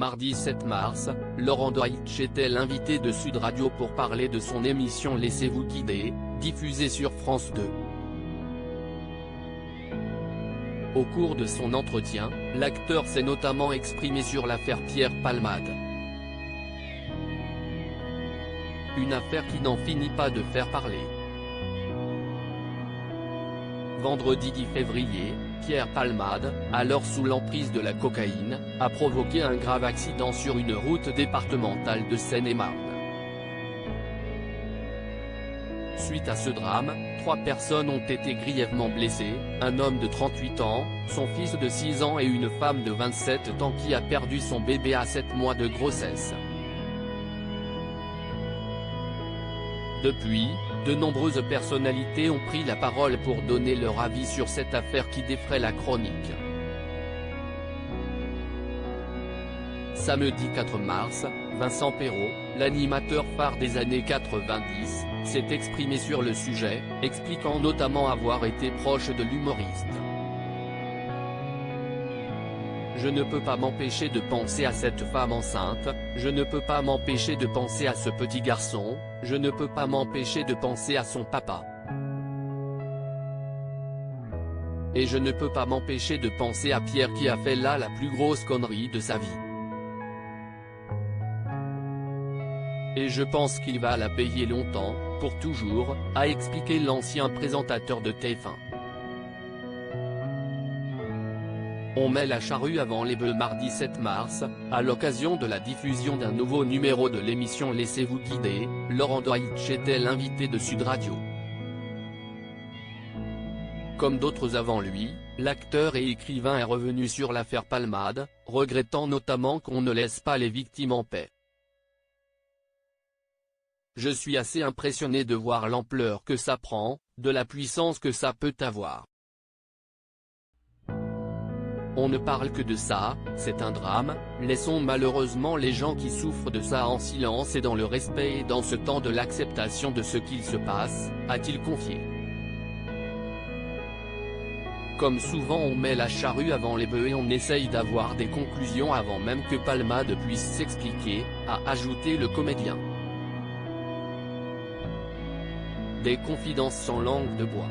Mardi 7 mars, Laurent Deutsch était l'invité de Sud Radio pour parler de son émission Laissez-vous guider, diffusée sur France 2. Au cours de son entretien, l'acteur s'est notamment exprimé sur l'affaire Pierre Palmade. Une affaire qui n'en finit pas de faire parler. Vendredi 10 février, Pierre Palmade, alors sous l'emprise de la cocaïne, a provoqué un grave accident sur une route départementale de Seine-et-Marne. Suite à ce drame, 3 personnes ont été grièvement blessées, un homme de 38 ans, son fils de 6 ans et une femme de 27 ans qui a perdu son bébé à 7 mois de grossesse. Depuis, de nombreuses personnalités ont pris la parole pour donner leur avis sur cette affaire qui défraie la chronique. Samedi 4 mars, Vincent Perrault, l'animateur phare des années 90, s'est exprimé sur le sujet, expliquant notamment avoir été proche de l'humoriste. Je ne peux pas m'empêcher de penser à cette femme enceinte, je ne peux pas m'empêcher de penser à ce petit garçon, je ne peux pas m'empêcher de penser à son papa. Et je ne peux pas m'empêcher de penser à Pierre qui a fait là la plus grosse connerie de sa vie. Et je pense qu'il va la payer longtemps, pour toujours, a expliqué l'ancien présentateur de TF1. On met la charrue avant les bœufs. Mardi 7 mars, à l'occasion de la diffusion d'un nouveau numéro de l'émission Laissez-vous guider, Laurent Deutsch était l'invité de Sud Radio. Comme d'autres avant lui, l'acteur et écrivain est revenu sur l'affaire Palmade, regrettant notamment qu'on ne laisse pas les victimes en paix. Je suis assez impressionné de voir l'ampleur que ça prend, de la puissance que ça peut avoir. On ne parle que de ça, c'est un drame, laissons malheureusement les gens qui souffrent de ça en silence et dans le respect et dans ce temps de l'acceptation de ce qu'il se passe, a-t-il confié. Comme souvent on met la charrue avant les bœufs et on essaye d'avoir des conclusions avant même que Palmade puisse s'expliquer, a ajouté le comédien. Des confidences sans langue de bois.